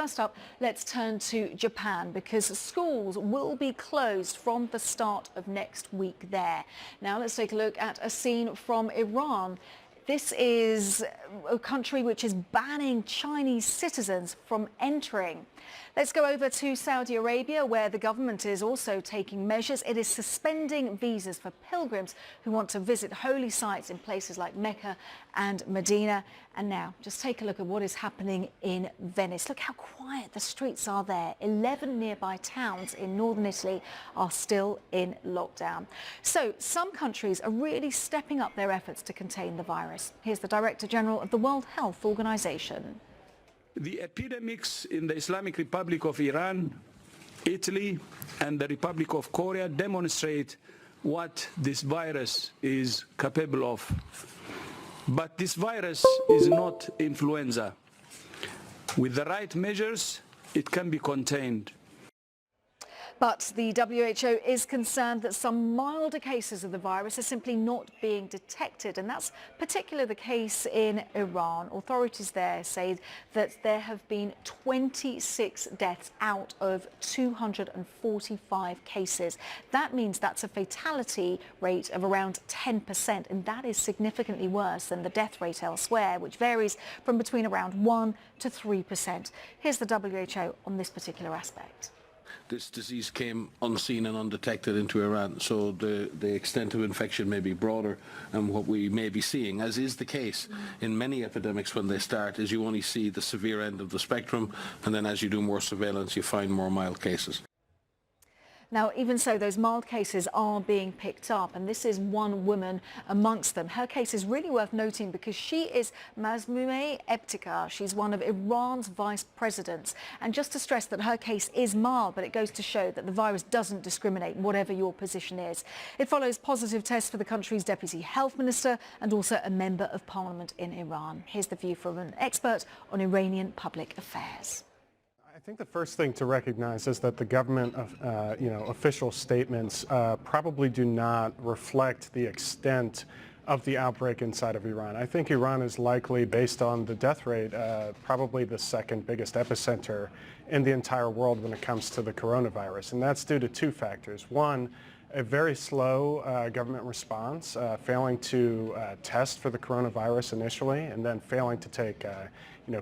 first up, let's turn to Japan because schools will be closed from the start of next week there. Now let's take a look at a scene from Iran. This is a country which is banning Chinese citizens from entering. Let's go over to Saudi Arabia, where the government is also taking measures. It is suspending visas for pilgrims who want to visit holy sites in places like Mecca and Medina. And now, just take a look at what is happening in Venice. Look how quiet the streets are there. 11 nearby towns in northern Italy are still in lockdown. So some countries are really stepping up their efforts to contain the virus. Here's the Director General of the World Health Organization. The epidemics in the Islamic Republic of Iran, Italy, and the Republic of Korea demonstrate what this virus is capable of. But this virus is not influenza. With the right measures, it can be contained. But the WHO is concerned that some milder cases of the virus are simply not being detected, and that's particularly the case in Iran. Authorities there say that there have been 26 deaths out of 245 cases. That means that's a fatality rate of around 10%, and that is significantly worse than the death rate elsewhere, which varies from between around 1 to 3%. Here's the WHO on this particular aspect. This disease came unseen and undetected into Iran, so the extent of infection may be broader, and what we may be seeing, as is the case in many epidemics when they start, is you only see the severe end of the spectrum, and then as you do more surveillance you find more mild cases. Now, even so, those mild cases are being picked up, and this is one woman amongst them. Her case is really worth noting because she is Mazmoumeh Ebtekar. She's one of Iran's vice presidents. And just to stress that her case is mild, but it goes to show that the virus doesn't discriminate, whatever your position is. It follows positive tests for the country's deputy health minister and also a member of parliament in Iran. Here's the view from an expert on Iranian public affairs. I think the first thing to recognize is that the government, official statements probably do not reflect the extent of the outbreak inside of Iran. I think Iran is likely, based on the death rate, probably the second biggest epicenter in the entire world when it comes to the coronavirus. And that's due to two factors. One, a very slow government response, failing to test for the coronavirus initially, and then failing to take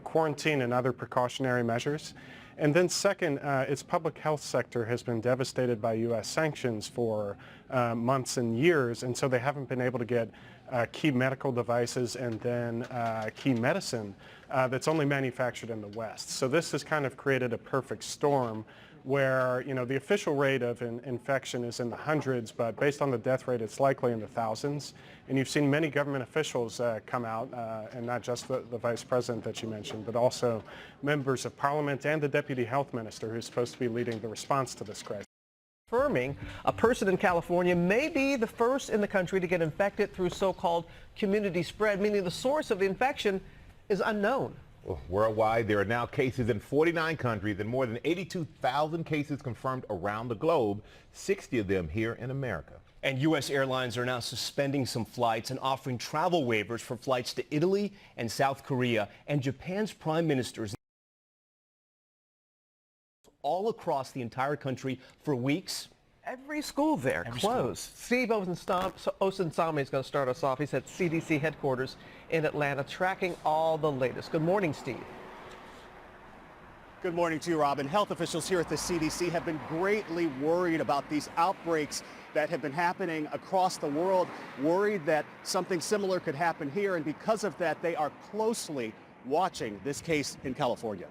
quarantine and other precautionary measures. And then second, its public health sector has been devastated by U.S. sanctions for months and years, and so they haven't been able to get key medical devices and then key medicine that's only manufactured in the West. So this has kind of created a perfect storm where, the official rate of infection is in the hundreds, but based on the death rate, it's likely in the thousands. And you've seen many government officials come out, and not just the vice president that you mentioned, but also members of parliament and the deputy health minister who's supposed to be leading the response to this crisis. Confirming a person in California may be the first in the country to get infected through so-called community spread, meaning the source of the infection is unknown. Worldwide, there are now cases in 49 countries and more than 82,000 cases confirmed around the globe, 60 of them here in America. And U.S. airlines are now suspending some flights and offering travel waivers for flights to Italy and South Korea. And Japan's prime ministers all across the entire country for weeks. Every school there closed. Steve Osunsami is going to start us off. He's at CDC headquarters in Atlanta, tracking all the latest. Good morning, Steve. Good morning to you, Robin. Health officials here at the CDC have been greatly worried about these outbreaks that have been happening across the world, worried that something similar could happen here, and because of that, they are closely watching this case in California.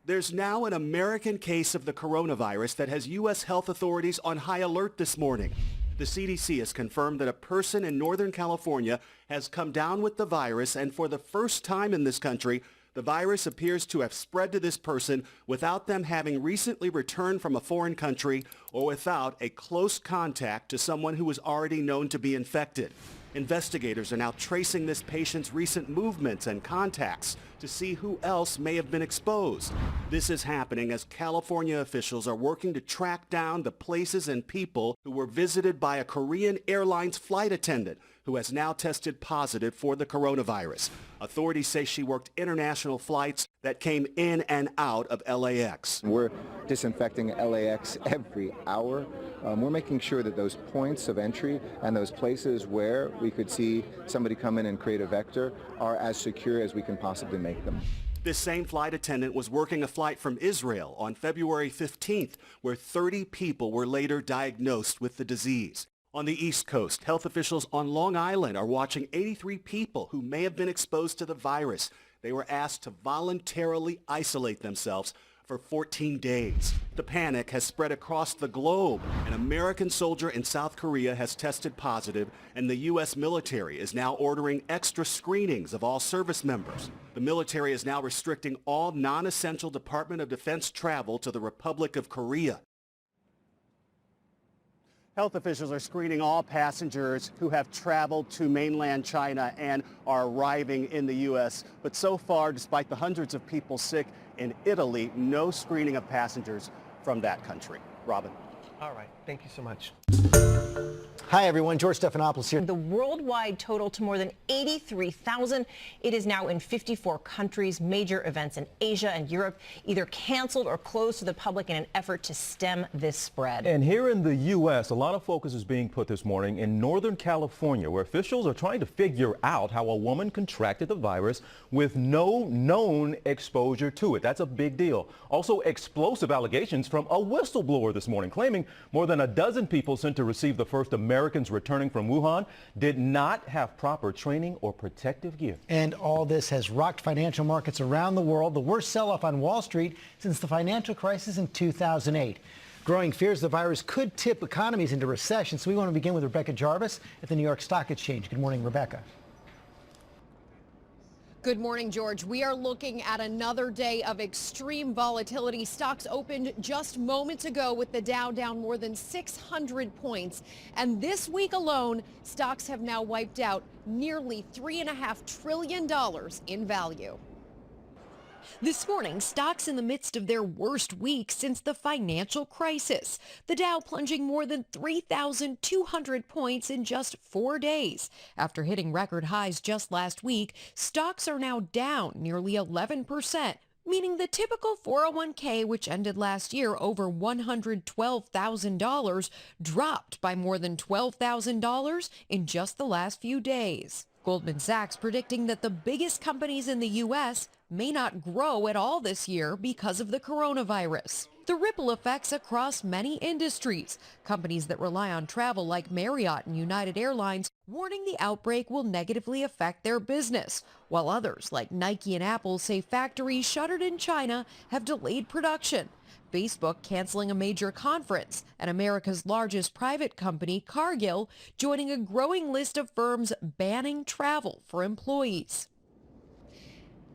There's now an American case of the coronavirus that has U.S. health authorities on high alert this morning. The CDC has confirmed that a person in Northern California has come down with the virus, and for the first time in this country, the virus appears to have spread to this person without them having recently returned from a foreign country or without a close contact to someone who was already known to be infected. Investigators are now tracing this patient's recent movements and contacts to see who else may have been exposed. This is happening as California officials are working to track down the places and people who were visited by a Korean Airlines flight attendant who has now tested positive for the coronavirus. Authorities say she worked international flights that came in and out of LAX. We're disinfecting LAX every hour. We're making sure that those points of entry and those places where we could see somebody come in and create a vector are as secure as we can possibly make them. This same flight attendant was working a flight from Israel on February 15th, where 30 people were later diagnosed with the disease. On the East Coast, health officials on Long Island are watching 83 people who may have been exposed to the virus. They were asked to voluntarily isolate themselves for 14 days. The panic has spread across the globe. An American soldier in South Korea has tested positive, and the U.S. military is now ordering extra screenings of all service members. The military is now restricting all non-essential Department of Defense travel to the Republic of Korea. Health officials are screening all passengers who have traveled to mainland China and are arriving in the U.S. But so far, despite the hundreds of people sick in Italy, no screening of passengers from that country. Robin. All right. Thank you so much. Hi, everyone. George Stephanopoulos here. The worldwide total to more than 83,000. It is now in 54 countries. Major events in Asia and Europe either canceled or closed to the public in an effort to stem this spread. And here in the U.S., a lot of focus is being put this morning in Northern California, where officials are trying to figure out how a woman contracted the virus with no known exposure to it. That's a big deal. Also, explosive allegations from a whistleblower this morning, claiming more than a dozen people sent to receive the first Americans returning from Wuhan did not have proper training or protective gear. And all this has rocked financial markets around the world, the worst sell-off on Wall Street since the financial crisis in 2008. Growing fears the virus could tip economies into recession. So we want to begin with Rebecca Jarvis at the New York Stock Exchange. Good morning, Rebecca. Good morning, George. We are looking at another day of extreme volatility. Stocks opened just moments ago with the Dow down more than 600 points. And this week alone, stocks have now wiped out nearly $3.5 trillion in value. This morning, stocks in the midst of their worst week since the financial crisis. The Dow plunging more than 3,200 points in just 4 days. After hitting record highs just last week, stocks are now down nearly 11%, meaning the typical 401k, which ended last year over $112,000, dropped by more than $12,000 in just the last few days. Goldman Sachs predicting that the biggest companies in the U.S. may not grow at all this year because of the coronavirus. The ripple effects across many industries. Companies that rely on travel like Marriott and United Airlines warning the outbreak will negatively affect their business, while others like Nike and Apple say factories shuttered in China have delayed production. Facebook canceling a major conference, and America's largest private company, Cargill, joining a growing list of firms banning travel for employees.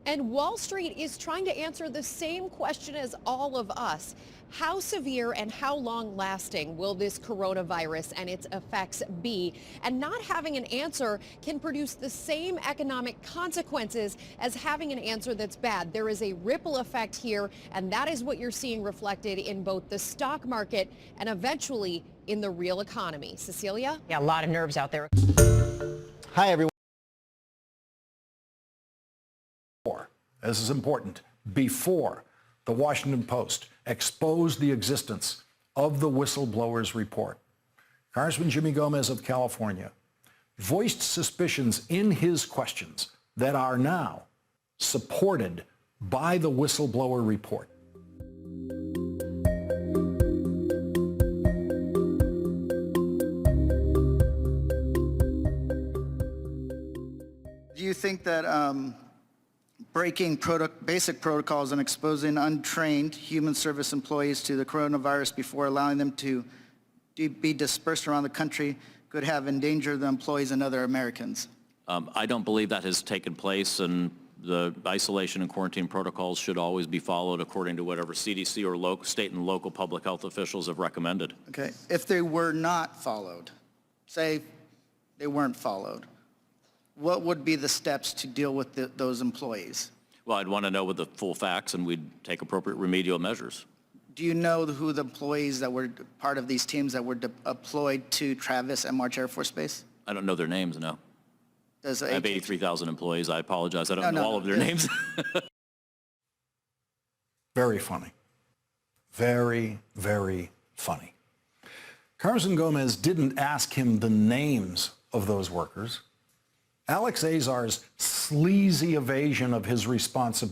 And Wall Street is trying to answer the same question as all of us. How severe and how long lasting will this coronavirus and its effects be? And not having an answer can produce the same economic consequences as having an answer that's bad. There is a ripple effect here, and that is what you're seeing reflected in both the stock market and eventually in the real economy. Cecilia? Yeah, a lot of nerves out there. Hi, everyone. This is important. Before the Washington Post exposed the existence of the whistleblowers report, Congressman Jimmy Gomez of California voiced suspicions in his questions that are now supported by the whistleblower report. Do you think that breaking basic protocols and exposing untrained human service employees to the coronavirus before allowing them to be dispersed around the country could have endangered the employees and other Americans? I don't believe that has taken place, and the isolation and quarantine protocols should always be followed according to whatever CDC or state and local public health officials have recommended. Okay. If they were not followed, say they weren't followed, what would be the steps to deal with those employees? Well, I'd want to know the full facts, and we'd take appropriate remedial measures. Do you know who the employees that were part of these teams that were deployed to Travis and March Air Force Base? I don't know their names, no. Does I have AT&T 83,000 employees. I apologize. I don't No, know no, all of their yeah. names. Very funny. Very, very funny. Congressman Gomez didn't ask him the names of those workers. Alex Azar's sleazy evasion of his responsibility